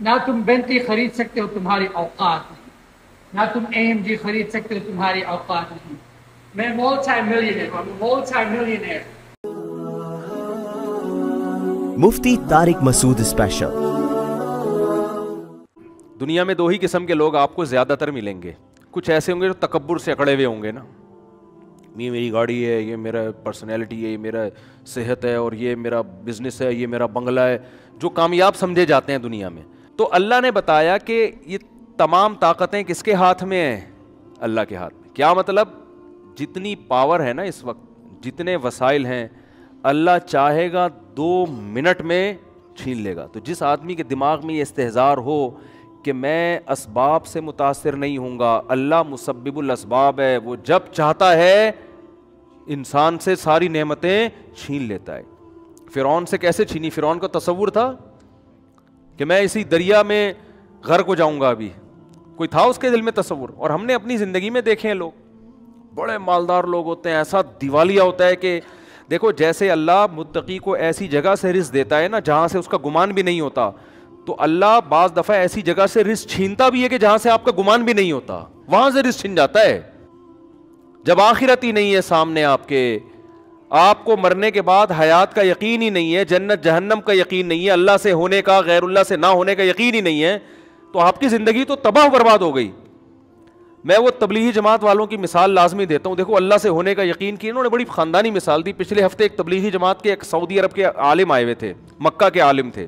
نہ تم بینٹلی خرید سکتے ہو تمہاری اوقات نہیں، نہ تم AMG خرید سکتے ہو تمہاری اوقات نہیں. میں ملٹی ملینئر. مفتی طارق مسعود اسپیشل. دنیا میں دو ہی قسم کے لوگ آپ کو زیادہ تر ملیں گے. کچھ ایسے ہوں گے جو تکبر سے اکڑے ہوئے ہوں گے نا، یہ میری گاڑی ہے، یہ میرا پرسنالٹی ہے، یہ میرا صحت ہے، اور یہ میرا بزنس ہے، یہ میرا بنگلہ ہے، جو کامیاب سمجھے جاتے ہیں دنیا میں. تو اللہ نے بتایا کہ یہ تمام طاقتیں کس کے ہاتھ میں ہیں؟ اللہ کے ہاتھ میں. کیا مطلب؟ جتنی پاور ہے نا اس وقت، جتنے وسائل ہیں، اللہ چاہے گا 2 منٹ میں چھین لے گا. تو جس آدمی کے دماغ میں یہ استحضار ہو کہ میں اسباب سے متاثر نہیں ہوں گا، اللہ مسبب الاسباب ہے، وہ جب چاہتا ہے انسان سے ساری نعمتیں چھین لیتا ہے. فرعون سے کیسے چھینی؟ فرعون کو تصور تھا کہ میں اسی دریا میں غرق ہو جاؤں گا؟ ابھی کوئی تھا اس کے دل میں تصور؟ اور ہم نے اپنی زندگی میں دیکھے ہیں، لوگ بڑے مالدار لوگ ہوتے ہیں، ایسا دیوالیہ ہوتا ہے کہ دیکھو جیسے اللہ متقی کو ایسی جگہ سے رزق دیتا ہے نا جہاں سے اس کا گمان بھی نہیں ہوتا، تو اللہ بعض دفعہ ایسی جگہ سے رزق چھینتا بھی ہے کہ جہاں سے آپ کا گمان بھی نہیں ہوتا، وہاں سے رزق چھین جاتا ہے. جب آخرت ہی نہیں ہے سامنے آپ کے، آپ کو مرنے کے بعد حیات کا یقین ہی نہیں ہے، جنت جہنم کا یقین نہیں ہے، اللہ سے ہونے کا، غیر اللہ سے نہ ہونے کا یقین ہی نہیں ہے، تو آپ کی زندگی تو تباہ و برباد ہو گئی. میں وہ تبلیغی جماعت والوں کی مثال لازمی دیتا ہوں. دیکھو اللہ سے ہونے کا یقین کی انہوں نے بڑی خاندانی مثال دی. پچھلے ہفتے ایک تبلیغی جماعت کے ایک سعودی عرب کے عالم آئے ہوئے تھے، مکہ کے عالم تھے.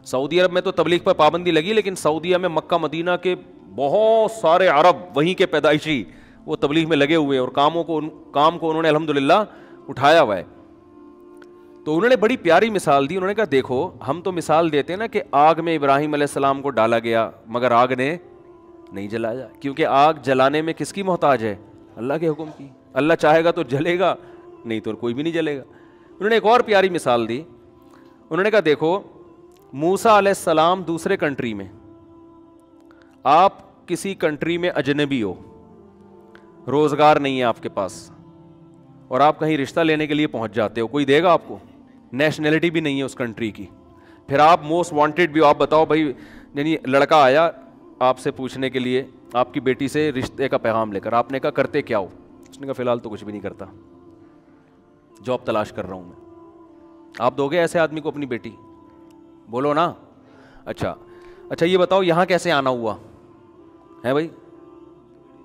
سعودی عرب میں تو تبلیغ پر پابندی لگی، لیکن سعودیہ میں مکہ مدینہ کے بہت سارے عرب وہیں کے پیدائشی وہ تبلیغ میں لگے ہوئے، اور کام کو انہوں نے الحمدللہ اٹھایا ہوا ہے. تو انہوں نے بڑی پیاری مثال دی. انہوں نے کہا دیکھو ہم تو مثال دیتے ہیں نا کہ آگ میں ابراہیم علیہ السلام کو ڈالا گیا مگر آگ نے نہیں جلایا، کیونکہ آگ جلانے میں کس کی محتاج ہے؟ اللہ کے حکم کی. اللہ چاہے گا تو جلے گا، نہیں تو کوئی بھی نہیں جلے گا. انہوں نے ایک اور پیاری مثال دی. انہوں نے کہا دیکھو موسیٰ علیہ السلام دوسرے کنٹری میں، آپ کسی کنٹری میں اجنبی ہو، روزگار نہیں ہے آپ کے پاس، اور آپ کہیں رشتہ لینے کے لیے پہنچ جاتے ہو، کوئی دے گا آپ کو؟ نیشنلٹی بھی نہیں ہے اس کنٹری کی. پھر آپ موسٹ وانٹیڈ بھی ہو، آپ بتاؤ بھائی، یعنی لڑکا آیا آپ سے پوچھنے کے لیے آپ کی بیٹی سے رشتے کا پیغام لے کر، آپ نے کہا کرتے کیا ہو؟ اس نے کہا فی الحال تو کچھ بھی نہیں کرتا، جاب تلاش کر رہا ہوں میں. آپ دو گے ایسے آدمی کو اپنی بیٹی؟ بولو نا. اچھا یہ بتاؤ یہاں کیسے آنا ہوا ہے بھائی؟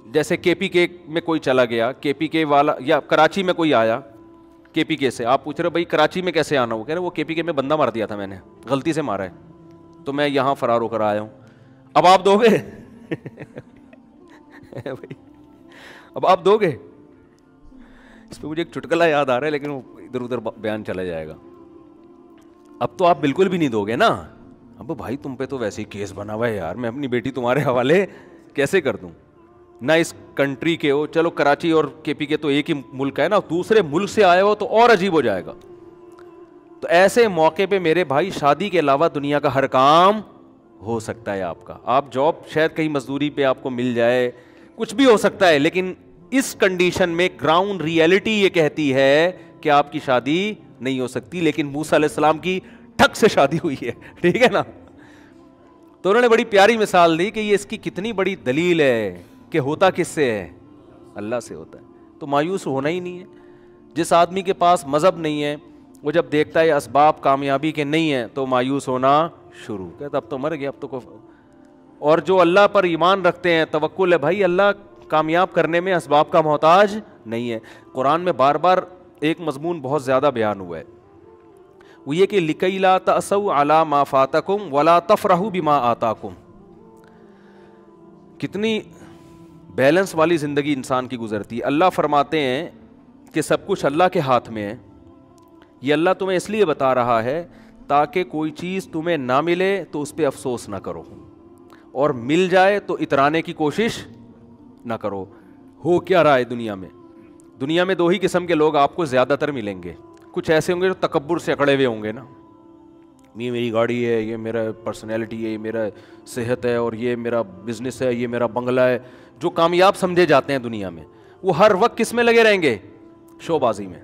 جیسے KPK میں کوئی چلا گیا، KPK والا، یا کراچی میں کوئی آیا KPK سے، آپ پوچھ رہے بھائی کراچی میں کیسے آنا ہوا؟ کہہ رہے وہ KPK میں بندہ مار دیا تھا میں نے، غلطی سے مارا ہے، تو میں یہاں فرار ہو کر آیا ہوں. اب آپ دو گے؟ اب آپ دو گے؟ اس پہ مجھے ایک چٹکلا یاد آ رہا ہے لیکن وہ ادھر ادھر بیان چلا جائے گا. اب تو آپ بالکل بھی نہیں دو گے نا. اب بھائی تم پہ تو ویسے ہی کیس بنا ہوا ہے یار، میں اپنی بیٹی تمہارے حوالے کیسے کر دوں؟ نہ اس کنٹری کے ہو، چلو کراچی اور KPK تو ایک ہی ملک ہے نا، دوسرے ملک سے آئے ہو تو اور عجیب ہو جائے گا. تو ایسے موقع پہ میرے بھائی شادی کے علاوہ دنیا کا ہر کام ہو سکتا ہے آپ کا. آپ جاب شاید کہیں مزدوری پہ آپ کو مل جائے، کچھ بھی ہو سکتا ہے، لیکن اس کنڈیشن میں گراؤنڈ ریئلٹی یہ کہتی ہے کہ آپ کی شادی نہیں ہو سکتی. لیکن موسیٰ علیہ السلام کی ٹھک سے شادی ہوئی ہے، ٹھیک ہے نا. تو انہوں نے بڑی پیاری مثال دی کہ یہ اس کی کتنی بڑی دلیل ہے کہ ہوتا کس سے ہے؟ اللہ سے ہوتا ہے. تو مایوس ہونا ہی نہیں ہے. جس آدمی کے پاس مذہب نہیں ہے وہ جب دیکھتا ہے اسباب کامیابی کے نہیں ہیں تو مایوس ہونا شروع، کہتا اب تو مر گیا، اب تو اور جو اللہ پر ایمان رکھتے ہیں، توکل ہے بھائی، اللہ کامیاب کرنے میں اسباب کا محتاج نہیں ہے. قرآن میں بار بار ایک مضمون بہت زیادہ بیان ہوا ہے، وہ یہ کہ لِكَيْ لَا تَأْسَوْا عَلَىٰ مَا فَاتَكُمْ وَلَا تَفْرَحُوا بِمَا آتَاكُمْ. کتنی بیلنس والی زندگی انسان کی گزرتی ہے. اللہ فرماتے ہیں کہ سب کچھ اللہ کے ہاتھ میں ہے. یہ اللہ تمہیں اس لیے بتا رہا ہے تاکہ کوئی چیز تمہیں نہ ملے تو اس پہ افسوس نہ کرو، اور مل جائے تو اترانے کی کوشش نہ کرو. ہو کیا رہا ہے دنیا میں؟ دنیا میں دو ہی قسم کے لوگ آپ کو زیادہ تر ملیں گے. کچھ ایسے ہوں گے جو تکبر سے اکڑے ہوئے ہوں گے نا، یہ میری گاڑی ہے، یہ میرا پرسنالٹی ہے، یہ میرا صحت ہے، اور یہ میرا بزنس ہے، یہ میرا بنگلہ ہے، جو کامیاب سمجھے جاتے ہیں دنیا میں. وہ ہر وقت کس میں لگے رہیں گے؟ شو بازی میں.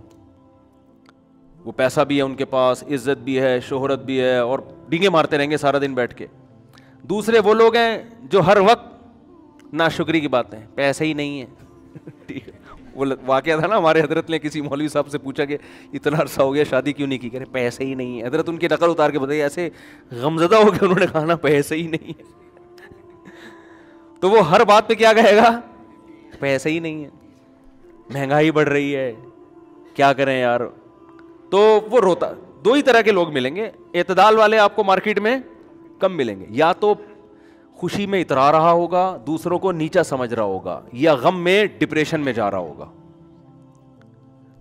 وہ پیسہ بھی ہے ان کے پاس, عزت بھی ہے, شہرت بھی ہے, اور ڈینگے مارتے رہیں گے سارا دن بیٹھ کے. دوسرے وہ لوگ ہیں جو ہر وقت ناشکری کی باتیں, پیسے ہی نہیں ہے. ٹھیک ہے, وہ واقعہ تھا نا ہمارے حضرت نے کسی مولوی صاحب سے پوچھا کہ اتنا عرصہ ہو گیا شادی کیوں نہیں کی, کہہ رہے پیسے ہی نہیں ہے. حضرت ان کی نقل اتار کے بتائیے, ایسے غمزدہ ہو کے انہوں نے کہا نا پیسے ہی نہیں ہے. تو وہ ہر بات پہ کیا کہے گا, پیسے ہی نہیں ہے, مہنگائی بڑھ رہی ہے, کیا کریں یار. تو وہ روتا. دو ہی طرح کے لوگ ملیں گے, اعتدال والے آپ کو مارکیٹ میں کم ملیں گے, یا تو خوشی میں اترا رہا ہوگا, دوسروں کو نیچا سمجھ رہا ہوگا, یا غم میں ڈپریشن میں جا رہا ہوگا.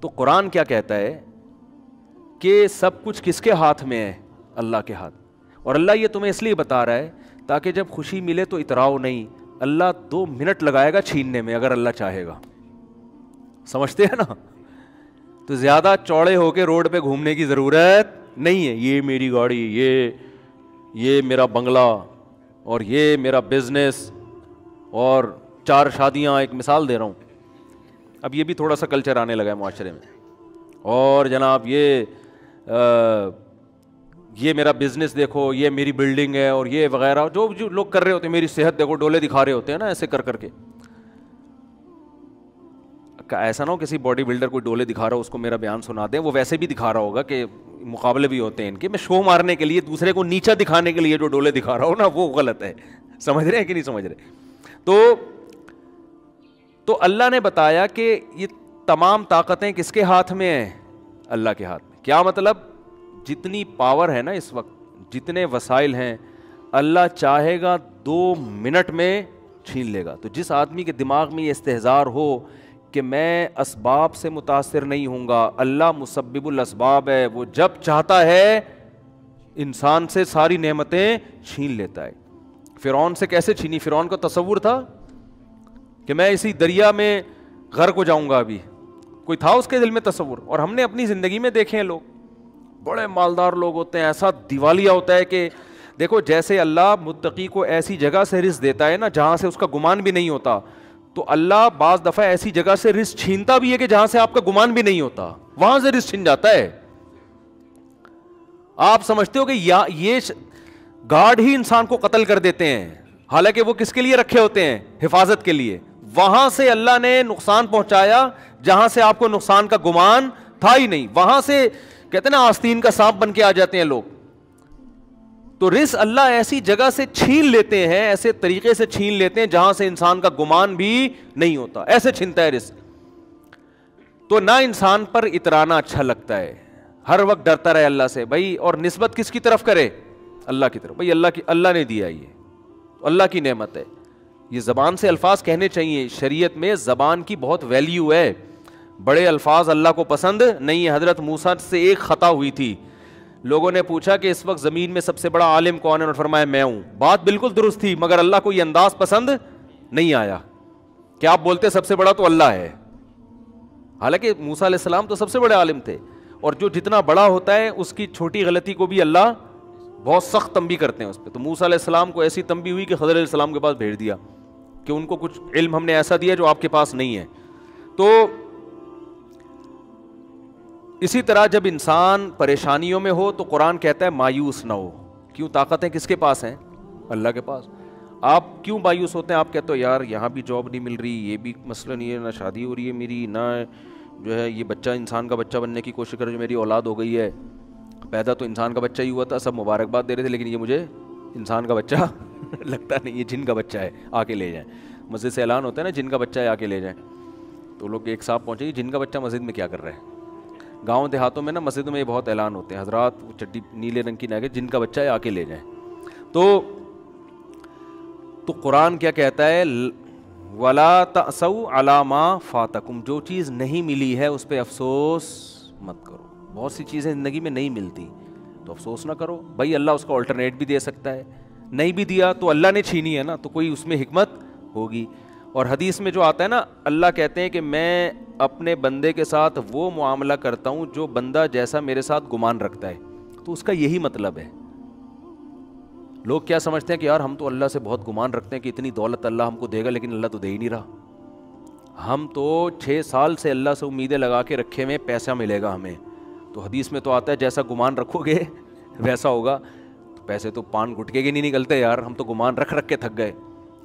تو قرآن کیا کہتا ہے کہ سب کچھ کس کے ہاتھ میں ہے, اللہ کے ہاتھ. اور اللہ یہ تمہیں اس لیے بتا رہا ہے تاکہ جب خوشی ملے تو اتراؤ نہیں. اللہ 2 منٹ لگائے گا چھیننے میں اگر اللہ چاہے گا, سمجھتے ہیں نا. تو زیادہ چوڑے ہو کے روڈ پہ گھومنے کی ضرورت نہیں ہے. یہ میری گاڑی, یہ میرا بنگلہ, اور یہ میرا بزنس, اور 4 شادیاں. ایک مثال دے رہا ہوں, اب یہ بھی تھوڑا سا کلچر آنے لگا ہے معاشرے میں. اور جناب یہ میرا بزنس دیکھو, یہ میری بلڈنگ ہے, اور یہ وغیرہ جو لوگ کر رہے ہوتے ہیں. میری صحت دیکھو, ڈولے دکھا رہے ہوتے ہیں نا ایسے کر کر کے. ایسا نہ ہو کسی باڈی بلڈر کوئی ڈولے دکھا رہا ہو اس کو میرا بیان سنا دیں, وہ ویسے بھی دکھا رہا ہوگا کہ مقابلے بھی ہوتے ہیں ان کے, میں شو مارنے کے لیے, دوسرے کو نیچا دکھانے کے لیے جو ڈولے دکھا رہا ہو نا, وہ غلط ہے. سمجھ رہے ہیں کہ نہیں سمجھ رہے. تو اللہ نے بتایا کہ یہ تمام طاقتیں کس کے ہاتھ میں ہیں, اللہ کے ہاتھ میں. کیا مطلب, جتنی پاور ہے نا اس وقت, جتنے وسائل ہیں, اللہ چاہے گا 2 منٹ میں چھین لے گا. تو جس آدمی کے دماغ میں یہ استحضار ہو کہ میں اسباب سے متاثر نہیں ہوں گا, اللہ مسبب الاسباب ہے, وہ جب چاہتا ہے انسان سے ساری نعمتیں چھین لیتا ہے. فرعون سے کیسے چھینی, فرعون کا تصور تھا کہ میں اسی دریا میں غرق ہو جاؤں گا, ابھی کوئی تھا اس کے دل میں تصور. اور ہم نے اپنی زندگی میں دیکھے ہیں لوگ, بڑے مالدار لوگ ہوتے ہیں, ایسا دیوالیہ ہوتا ہے کہ دیکھو جیسے اللہ متقی کو ایسی جگہ سے رزق دیتا ہے نا جہاں سے اس کا گمان بھی نہیں ہوتا, تو اللہ بعض دفعہ ایسی جگہ سے رزق چھینتا بھی ہے کہ جہاں سے آپ کا گمان بھی نہیں ہوتا, وہاں سے رزق چھن جاتا ہے. آپ سمجھتے ہو کہ یہ گارڈ ہی انسان کو قتل کر دیتے ہیں, حالانکہ وہ کس کے لیے رکھے ہوتے ہیں, حفاظت کے لیے. وہاں سے اللہ نے نقصان پہنچایا جہاں سے آپ کو نقصان کا گمان تھا ہی نہیں, وہاں سے کہتے ہیں نا آستین کا سانپ بن کے آ جاتے ہیں لوگ. تو رزق اللہ ایسی جگہ سے چھین لیتے ہیں, ایسے طریقے سے چھین لیتے ہیں جہاں سے انسان کا گمان بھی نہیں ہوتا, ایسے چھنتا ہے رزق. تو نہ انسان پر اترانا اچھا لگتا ہے, ہر وقت ڈرتا رہے اللہ سے بھائی, اور نسبت کس کی طرف کرے, اللہ کی طرف. بھائی اللہ نے دیا, یہ اللہ کی نعمت ہے. یہ زبان سے الفاظ کہنے چاہیے, شریعت میں زبان کی بہت ویلیو ہے. بڑے الفاظ اللہ کو پسند نہیں ہے. حضرت موسیٰ سے ایک خطا ہوئی تھی, لوگوں نے پوچھا کہ اس وقت زمین میں سب سے بڑا عالم کون ہے, انہوں نے فرمایا میں ہوں. بات بالکل درست تھی, مگر اللہ کو یہ انداز پسند نہیں آیا کہ آپ بولتے سب سے بڑا تو اللہ ہے. حالانکہ موسیٰ علیہ السلام تو سب سے بڑے عالم تھے, اور جو جتنا بڑا ہوتا ہے اس کی چھوٹی غلطی کو بھی اللہ بہت سخت تنبیہ کرتے ہیں اس پہ. تو موسیٰ علیہ السلام کو ایسی تنبیہ ہوئی کہ خضر علیہ السلام کے پاس بھیج دیا کہ ان کو کچھ علم ہم نے ایسا دیا جو آپ کے پاس نہیں ہے. تو اسی طرح جب انسان پریشانیوں میں ہو تو قرآن کہتا ہے مایوس نہ ہو. کیوں, طاقتیں کس کے پاس ہیں, اللہ کے پاس. آپ کیوں مایوس ہوتے ہیں, آپ کہتے ہو یار یہاں بھی جاب نہیں مل رہی, یہ بھی مسئلہ نہیں ہے, نہ شادی ہو رہی ہے میری, نہ جو ہے یہ بچہ انسان کا بچہ بننے کی کوشش کر رہے, جو میری اولاد ہو گئی ہے, پیدا تو انسان کا بچہ ہی ہوا تھا, سب مبارکباد دے رہے تھے, لیکن یہ مجھے انسان کا بچہ لگتا نہیں, یہ جن کا بچہ ہے, آ کے لے جائیں. مسجد سے اعلان ہوتا ہے نا جن کا بچہ ہے آ کے لے جائیں, تو لوگ ایک صاحب پہنچے کہ جن کا بچہ مسجد میں کیا کر رہا ہے. گاؤں دیہاتوں میں نا مسجدوں میں یہ بہت اعلان ہوتے ہیں, حضرات چڈی نیلے رنگ کی نہ, جن کا بچہ ہے آ کے لے جائیں. تو قرآن کیا کہتا ہے, وَلَا تَأْسَوْا عَلَىٰ مَا فَاتَكُمْ, جو چیز نہیں ملی ہے اس پہ افسوس مت کرو. بہت سی چیزیں زندگی میں نہیں ملتی تو افسوس نہ کرو. بھائی اللہ اس کا آلٹرنیٹ بھی دے سکتا ہے, نہیں بھی دیا تو اللہ نے چھینی ہے نا, تو کوئی اس میں حکمت ہوگی. اور حدیث میں جو آتا ہے نا, اللہ کہتے ہیں کہ میں اپنے بندے کے ساتھ وہ معاملہ کرتا ہوں جو بندہ جیسا میرے ساتھ گمان رکھتا ہے. تو اس کا یہی مطلب ہے. لوگ کیا سمجھتے ہیں کہ یار ہم تو اللہ سے بہت گمان رکھتے ہیں کہ اتنی دولت اللہ ہم کو دے گا, لیکن اللہ تو دے ہی نہیں رہا. ہم تو 6 سال سے اللہ سے امیدیں لگا کے رکھے ہوئے, پیسہ ملے گا ہمیں, تو حدیث میں تو آتا ہے جیسا گمان رکھو گے ویسا ہوگا. پیسے تو پان گٹکے کے نہیں نکلتے یار, ہم تو گمان رکھ رکھ کے تھک گئے.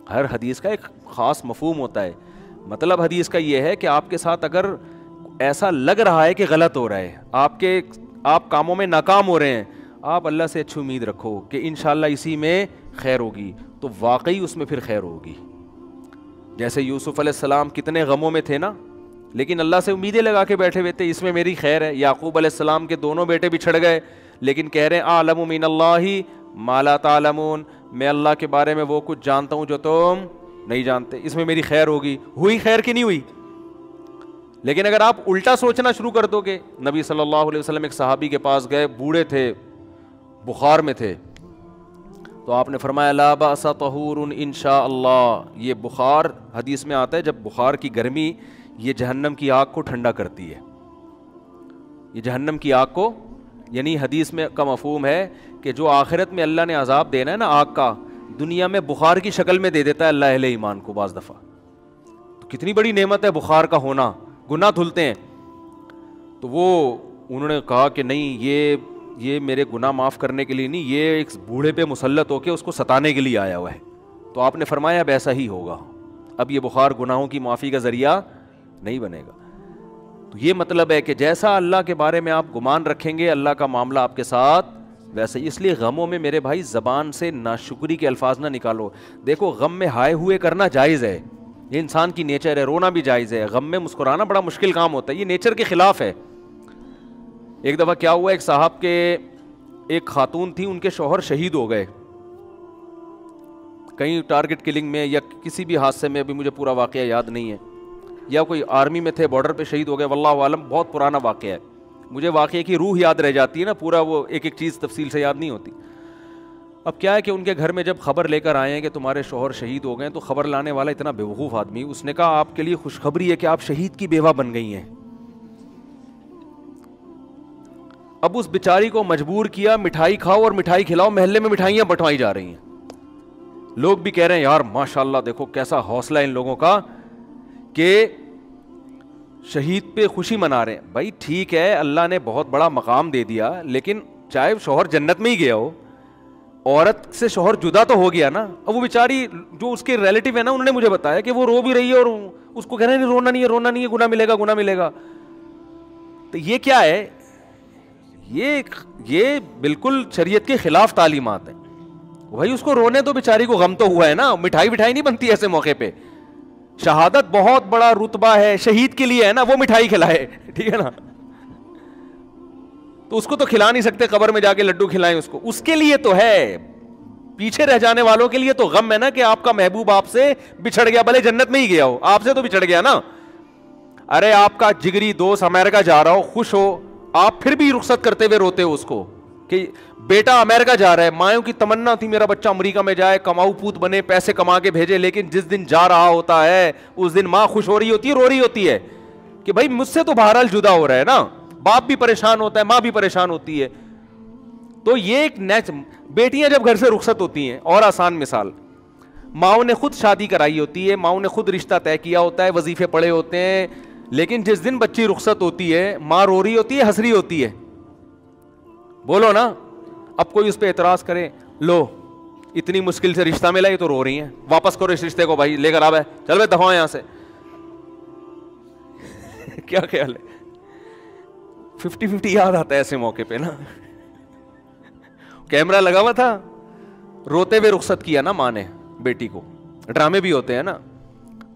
ہر حدیث کا ایک خاص مفہوم ہوتا ہے. مطلب حدیث کا یہ ہے کہ آپ کے ساتھ اگر ایسا لگ رہا ہے کہ غلط ہو رہا ہے, آپ کاموں میں ناکام ہو رہے ہیں, آپ اللہ سے اچھی امید رکھو کہ انشاءاللہ اسی میں خیر ہوگی, تو واقعی اس میں پھر خیر ہوگی. جیسے یوسف علیہ السلام کتنے غموں میں تھے نا, لیکن اللہ سے امیدیں لگا کے بیٹھے ہوئے تھے, اس میں میری خیر ہے. یعقوب علیہ السلام کے دونوں بیٹے بچھڑ گئے, لیکن کہہ رہے ہیں اعلم من اللہ ما لا تعلمون, میں اللہ کے بارے میں وہ کچھ جانتا ہوں جو تم نہیں جانتے, اس میں میری خیر ہوگی. ہوئی خیر کی نہیں ہوئی؟ لیکن اگر آپ الٹا سوچنا شروع کر دو گے, نبی صلی اللہ علیہ وسلم ایک صحابی کے پاس گئے, بوڑھے تھے, بخار میں تھے, تو آپ نے فرمایا لا باس طہور انشاء اللہ. یہ بخار حدیث میں آتا ہے جب بخار کی گرمی یہ جہنم کی آگ کو ٹھنڈا کرتی ہے. یہ جہنم کی آگ کو, یعنی حدیث میں کا مفہوم ہے کہ جو آخرت میں اللہ نے عذاب دینا ہے نا آگ کا, دنیا میں بخار کی شکل میں دے دیتا ہے اللہ اہل ایمان کو بعض دفعہ. تو کتنی بڑی نعمت ہے بخار کا ہونا, گناہ دھلتے ہیں. تو وہ انہوں نے کہا کہ نہیں, یہ میرے گناہ معاف کرنے کے لیے نہیں, یہ ایک بوڑھے پہ مسلط ہو کے اس کو ستانے کے لیے آیا ہوا ہے. تو آپ نے فرمایا اب ایسا ہی ہوگا, اب یہ بخار گناہوں کی معافی کا ذریعہ نہیں بنے گا. تو یہ مطلب ہے کہ جیسا اللہ کے بارے میں آپ گمان رکھیں گے اللہ کا معاملہ آپ کے ساتھ ویسے ہی. اس لیے غموں میں میرے بھائی زبان سے ناشکری کے الفاظ نہ نکالو. دیکھو غم میں ہائے ہوئے کرنا جائز ہے, یہ انسان کی نیچر ہے, رونا بھی جائز ہے. غم میں مسکرانا بڑا مشکل کام ہوتا ہے, یہ نیچر کے خلاف ہے. ایک دفعہ کیا ہوا, ایک صاحب کے ایک خاتون تھی, ان کے شوہر شہید ہو گئے کہیں ٹارگٹ کلنگ میں یا کسی بھی حادثے میں, ابھی مجھے پورا واقعہ یاد نہیں ہے, یا کوئی آرمی میں تھے بارڈر پہ شہید ہو گئے, واللہ عالم, بہت پرانا واقعہ ہے. مجھے واقعے کی روح یاد رہ جاتی ہے نا, پورا وہ ایک ایک چیز تفصیل سے یاد نہیں ہوتی. اب کیا ہے کہ ان کے گھر میں جب خبر لے کر آئے ہیں کہ تمہارے شوہر شہید ہو گئے, تو خبر لانے والا اتنا بیوقوف آدمی, اس نے کہا آپ کے لیے خوشخبری ہے کہ آپ شہید کی بیوہ بن گئی ہیں. اب اس بیچاری کو مجبور کیا مٹھائی کھاؤ اور مٹھائی کھلاؤ, محلے میں مٹھائیاں بٹوائی جا رہی ہیں. لوگ بھی کہہ رہے ہیں یار ماشاءاللہ دیکھو کیسا حوصلہ ان لوگوں کا کہ شہید پہ خوشی منا رہے ہیں. بھائی ٹھیک ہے, اللہ نے بہت بڑا مقام دے دیا, لیکن چاہے شوہر جنت میں ہی گیا ہو, عورت سے شوہر جدا تو ہو گیا نا. اب وہ بیچاری جو اس کے ریلیٹیو ہے نا, انہوں نے مجھے بتایا کہ وہ رو بھی رہی ہے اور اس کو کہہ رہے ہیں رونا نہیں ہے, رونا نہیں ہے, گناہ ملے گا, گناہ ملے گا. تو یہ کیا ہے, یہ بالکل شریعت کے خلاف تعلیمات ہیں. بھائی اس کو رونے تو بیچاری کو, غم تو ہوا ہے نا, مٹھائی بٹھائی نہیں بنتی ایسے موقع پہ. شہادت بہت بڑا رتبہ ہے, شہید کے لیے ہے نا, وہ مٹھائی کھلائے, ٹھیک ہے نا. تو اس کو تو کھلا نہیں سکتے, قبر میں جا کے لڈو کھلائیں اس کو, اس کے لیے تو ہے. پیچھے رہ جانے والوں کے لیے تو غم ہے نا کہ آپ کا محبوب آپ سے بچھڑ گیا, بھلے جنت میں ہی گیا ہو, آپ سے تو بچھڑ گیا نا. ارے آپ کا جگری دوست امریکہ جا رہا ہو, خوش ہو, آپ پھر بھی رخصت کرتے ہوئے روتے ہو اس کو کہ بیٹا امریکہ جا رہا ہے. مایوں کی تمنا تھی میرا بچہ امریکہ میں جائے, کماؤ پوت بنے, پیسے کما کے بھیجے, لیکن جس دن جا رہا ہوتا ہے اس دن ماں خوش ہو رہی ہوتی ہے, رو رہی ہوتی ہے کہ بھائی مجھ سے تو بہرحال جدا ہو رہا ہے نا. باپ بھی پریشان ہوتا ہے, ماں بھی پریشان ہوتی ہے. تو یہ ایک بیٹیاں جب گھر سے رخصت ہوتی ہیں, اور آسان مثال, ماؤں نے خود شادی کرائی ہوتی ہے, ماؤں نے خود رشتہ طے کیا ہوتا ہے, وظیفے پڑے ہوتے ہیں, لیکن جس دن بچی رخصت ہوتی ہے ماں رو رہی ہوتی ہے, ہنس رہی ہوتی ہے. بولو نا. اب کوئی اس پہ اعتراض کرے, لو اتنی مشکل سے رشتہ ملا, یہ تو رو رہی ہیں, واپس کرو اس رشتے کو, بھائی لے کر آ, چل بھائی دفعہ یہاں سے. کیا خیال ہے, 50-50 یاد آتا ہے ایسے موقع پہ نا. کیمرہ لگا ہوا تھا, روتے ہوئے رخصت کیا نا ماں نے بیٹی کو. ڈرامے بھی ہوتے ہیں نا,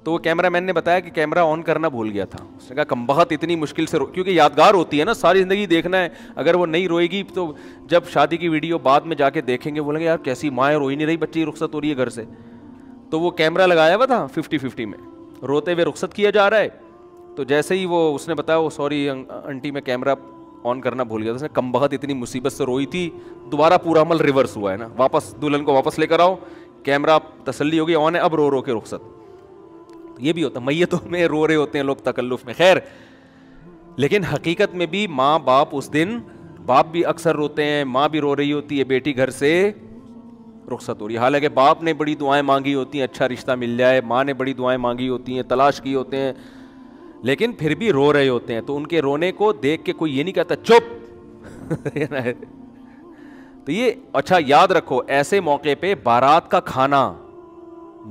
تو وہ کیمرہ مین نے بتایا کہ کیمرہ آن کرنا بھول گیا تھا. اس نے کہا کمبخت اتنی مشکل سے کیونکہ یادگار ہوتی ہے نا, ساری زندگی دیکھنا ہے. اگر وہ نہیں روئے گی تو جب شادی کی ویڈیو بعد میں جا کے دیکھیں گے, بولیں گے یار کیسی ماں ہے, روئی نہیں رہی, بچی رخصت ہو رہی ہے گھر سے. تو وہ کیمرہ لگایا ہوا تھا 50-50 میں, روتے ہوئے رخصت کیا جا رہا ہے. تو جیسے ہی وہ اس نے بتایا وہ سوری آنٹی میں کیمرہ آن کرنا بھول گیا تھا. اس نے کمبخت اتنی مصیبت سے روئی تھی, دوبارہ پورا عمل ریورس ہوا ہے نا, واپس دلہن کو واپس لے کر آؤ, کیمرہ تسلی ہوگی آن ہے, اب رو رو کے رخصت. یہ بھی ہوتا ہے, میتوں میں رو رہے ہوتے ہیں لوگ تکلف میں. خیر, لیکن حقیقت میں بھی ماں باپ اس دن, باپ بھی اکثر روتے ہیں, ماں بھی رو رہی ہوتی ہے, بیٹی گھر سے رخصت ہو رہی ہے. حالانکہ باپ نے بڑی دعائیں مانگی ہوتی ہیں اچھا رشتہ مل جائے, ماں نے بڑی دعائیں مانگی ہوتی ہیں, تلاش کی ہوتے ہیں, لیکن پھر بھی رو رہے ہوتے ہیں. تو ان کے رونے کو دیکھ کے کوئی یہ نہیں کہتا چپ تو یہ اچھا یاد رکھو, ایسے موقع پہ بارات کا کھانا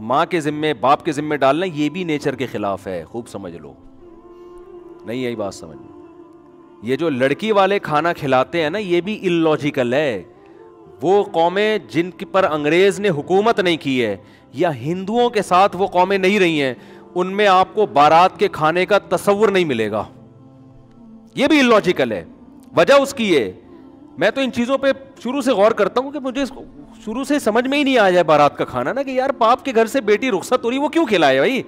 ماں کے ذمے باپ کے ذمے ڈالنا یہ بھی نیچر کے خلاف ہے, خوب سمجھ لو. نہیں یہی بات سمجھ لو, یہ جو لڑکی والے کھانا کھلاتے ہیں نا یہ بھی اللاجیکل ہے. وہ قومیں جن پر انگریز نے حکومت نہیں کی ہے یا ہندوؤں کے ساتھ وہ قومیں نہیں رہی ہیں, ان میں آپ کو بارات کے کھانے کا تصور نہیں ملے گا. یہ بھی اللاجیکل ہے. وجہ اس کی ہے, میں تو ان چیزوں پہ شروع سے غور کرتا ہوں کہ مجھے شروع سے سمجھ میں ہی نہیں آ جائے بارات کا کھانا نا, کہ یار باپ کے گھر سے بیٹی رخصت ہو رہی وہ کیوں کھلائے بھائی.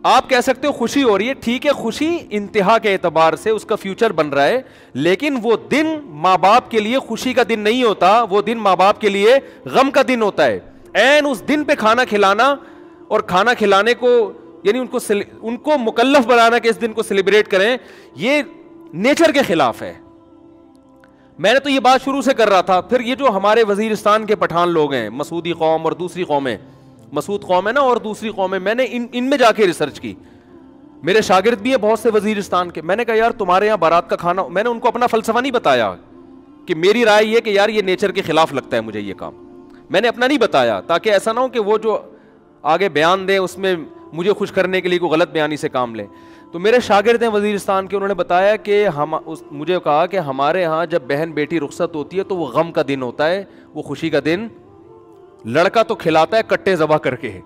آپ کہہ سکتے ہو خوشی ہو رہی ہے, ٹھیک ہے خوشی انتہا کے اعتبار سے اس کا فیوچر بن رہا ہے, لیکن وہ دن ماں باپ کے لیے خوشی کا دن نہیں ہوتا, وہ دن ماں باپ کے لیے غم کا دن ہوتا ہے. این اس دن پہ کھانا کھلانا اور کھانا کھلانے کو یعنی ان کو مکلف بنانا کہ اس دن کو سیلیبریٹ کریں, یہ نیچر کے خلاف ہے. میں نے تو یہ بات شروع سے کر رہا تھا. پھر یہ جو ہمارے وزیرستان کے پٹھان لوگ ہیں, مسعودی قوم اور دوسری قومیں, مسعود قوم ہے نا اور دوسری قومیں, میں نے ان میں جا کے ریسرچ کی. میرے شاگرد بھی ہیں بہت سے وزیرستان کے. میں نے کہا یار تمہارے یہاں بارات کا کھانا, میں نے ان کو اپنا فلسفہ نہیں بتایا کہ میری رائے یہ کہ یار یہ نیچر کے خلاف لگتا ہے مجھے یہ کام, میں نے اپنا نہیں بتایا تاکہ ایسا نہ ہو کہ وہ جو آگے بیان دیں اس میں مجھے خوش کرنے کے لیے کوئی غلط بیانی سے کام لیں. تو میرے شاگرد ہیں وزیرستان کے, انہوں نے بتایا کہ مجھے کہا کہ ہمارے ہاں جب بہن بیٹی رخصت ہوتی ہے تو وہ غم کا دن ہوتا ہے, وہ خوشی کا دن. لڑکا تو کھلاتا ہے کٹے ذبح کر کے,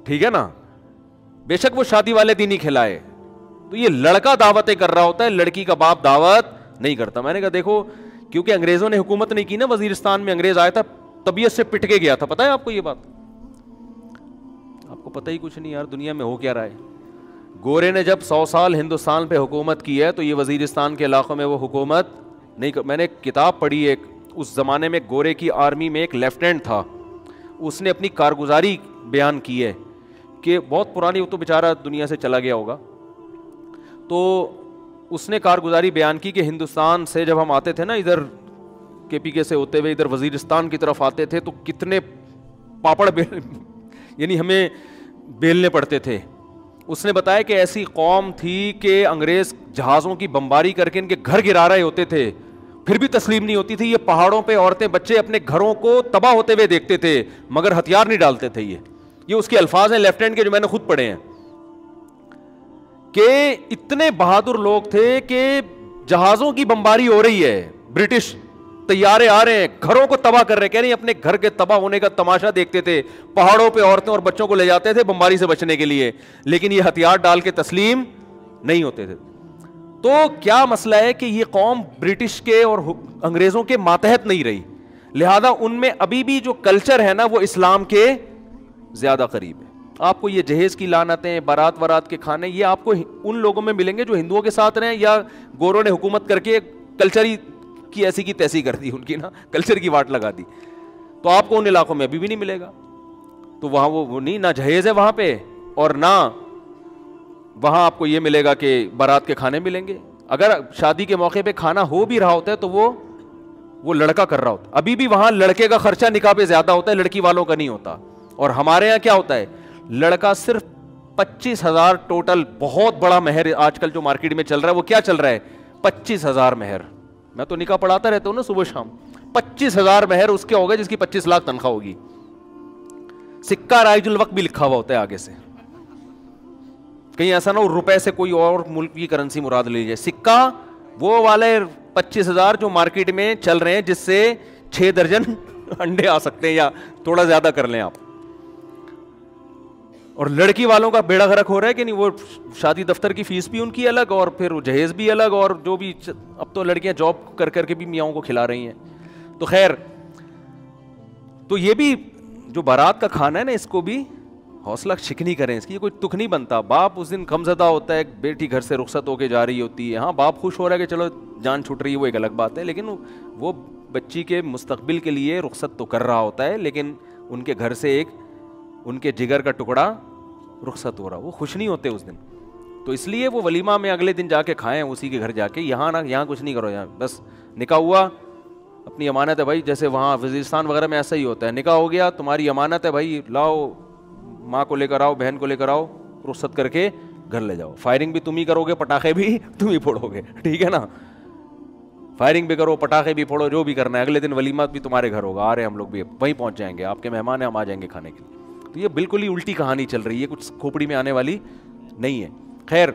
ٹھیک ہے نا, بے شک وہ شادی والے دن ہی کھلائے, تو یہ لڑکا دعوتیں کر رہا ہوتا ہے, لڑکی کا باپ دعوت نہیں کرتا. میں نے کہا دیکھو کیونکہ انگریزوں نے حکومت نہیں کی نا وزیرستان میں, انگریز آیا تھا طبیعت سے پٹ کے گیا تھا. پتہ ہے آپ کو یہ بات؟ آپ کو پتہ ہی کچھ نہیں یار, دنیا میں ہو کیا رہا ہے. گورے نے جب 100 سال ہندوستان پہ حکومت کی ہے تو یہ وزیرستان کے علاقوں میں وہ حکومت نہیں. میں نے ایک کتاب پڑھی, ایک اس زمانے میں گورے کی آرمی میں ایک لیفٹیننٹ تھا, اس نے اپنی کارگزاری بیان کی ہے کہ بہت پرانی, وہ تو بیچارہ دنیا سے چلا گیا ہوگا, تو اس نے کارگزاری بیان کی کہ ہندوستان سے جب ہم آتے تھے نا ادھر KPK سے ہوتے ہوئے ادھر وزیرستان کی طرف آتے تھے تو کتنے پاپڑ یعنی ہمیں بیلنے پڑتے تھے. اس نے بتایا کہ ایسی قوم تھی کہ انگریز جہازوں کی بمباری کر کے ان کے گھر گرا رہے ہوتے تھے, پھر بھی تسلیم نہیں ہوتی تھی. یہ پہاڑوں پہ عورتیں بچے اپنے گھروں کو تباہ ہوتے ہوئے دیکھتے تھے مگر ہتھیار نہیں ڈالتے تھے. یہ اس کے الفاظ ہیں لیفٹیننٹ کے جو میں نے خود پڑھے ہیں, کہ اتنے بہادر لوگ تھے کہ جہازوں کی بمباری ہو رہی ہے, برٹش طیارے آ رہے ہیں, گھروں کو تباہ کر رہے, کہہ رہے ہیں اپنے گھر کے تباہ ہونے کا تماشا دیکھتے تھے, پہاڑوں پہ عورتیں اور بچوں کو لے جاتے تھے بمباری سے بچنے کے لیے, لیکن یہ ہتھیار ڈال کے تسلیم نہیں ہوتے تھے. تو کیا مسئلہ ہے کہ یہ قوم برٹش کے اور انگریزوں کے ماتحت نہیں رہی, لہذا ان میں ابھی بھی جو کلچر ہے نا وہ اسلام کے زیادہ قریب ہے. آپ کو یہ جہیز کی لعنتیں, بارات وارات کے کھانے, یہ آپ کو ان لوگوں میں ملیں گے جو ہندوؤں کے ساتھ رہیں یا گوروں نے حکومت کر کے کلچر کی ایسی کی تیسی کر دی, ان کی نا کلچر کی واٹ لگا دی, تو آپ کو ان علاقوں میں ابھی بھی نہیں ملے گا. تو وہاں وہ نہیں, نہ جہیز ہے وہاں پہ اور نہ وہاں آپ کو یہ ملے گا کہ بارات کے کھانے ملیں گے. اگر شادی کے موقع پہ کھانا ہو بھی رہا ہوتا ہے تو وہ لڑکا کر رہا ہوتا ہے. ابھی بھی وہاں لڑکے کا خرچہ نکاح پہ زیادہ ہوتا ہے, لڑکی والوں کا نہیں ہوتا. اور ہمارے یہاں کیا ہوتا ہے, لڑکا صرف 25,000 ٹوٹل, بہت بڑا مہر آج کل جو مارکیٹ میں چل رہا ہے. وہ کیا چل رہا ہے, 25,000 مہر. میں تو نکاح پڑھاتا رہتا ہوں نا صبح شام. 25,000 مہر اس کے ہوگا جس کی 25 لاکھ تنخواہ ہوگی. سکہ رائج الوقت بھی لکھا ہوا ہوتا ہے آگے سے, کہیں ایسا نہ ہو روپے سے کوئی اور ملک کی کرنسی مراد لے جائے. سکہ وہ والے 25,000 جو مارکیٹ میں چل رہے ہیں جس سے 6 درجن انڈے آ سکتے ہیں یا تھوڑا زیادہ کر لیں آپ. اور لڑکی والوں کا بیڑا غرق ہو رہا ہے کہ نہیں, وہ شادی دفتر کی فیس بھی ان کی الگ اور پھر جہیز بھی الگ, اور جو بھی اب تو لڑکیاں جاب کر کر کے بھی میاؤں کو کھلا رہی ہیں. تو خیر, تو یہ بھی جو بارات کا کھانا ہے نا اس کو بھی حوصلہ شکنی کریں, اس کی کوئی تک نہیں بنتا. باپ اس دن غمزدہ ہوتا ہے, بیٹی گھر سے رخصت ہو کے جا رہی ہوتی ہے. ہاں باپ خوش ہو رہا ہے کہ چلو جان چھوٹ رہی ہے, وہ ایک الگ بات ہے, لیکن وہ بچی کے مستقبل کے لیے رخصت تو کر رہا ہوتا ہے, لیکن ان کے گھر سے ایک ان کے جگر کا ٹکڑا رخصت ہو رہا, وہ خوش نہیں ہوتے اس دن. تو اس لیے وہ ولیمہ میں اگلے دن جا کے کھائیں اسی کے گھر جا کے. یہاں نہ, یہاں کچھ نہیں کرو, یہاں بس نکاح ہوا اپنی امانت ہے بھائی, جیسے وہاں وزیرستان وغیرہ میں ایسا ہی ہوتا ہے, نکاح ہو گیا تمہاری امانت ہے بھائی, لاؤ ماں کو لے کر آؤ, بہن کو لے کر آؤ, رخصت کر کے گھر لے جاؤ. فائرنگ بھی تم ہی کرو گے, پٹاخے بھی تم ہی پھوڑو گے, ٹھیک ہے نا. فائرنگ بھی کرو, پٹاخے بھی پھوڑو, جو بھی کرنا ہے, اگلے دن ولیمہ بھی تمہارے گھر ہوگا, آ رہے ہیں ہم لوگ بھی وہیں پہنچ جائیں گے, آپ کے مہمان ہیں, ہم آ جائیں گے کھانے کے لیے. تو یہ بالکل ہی الٹی کہانی چل رہی ہے, کچھ کھوپڑی میں آنے والی نہیں ہے. خیر,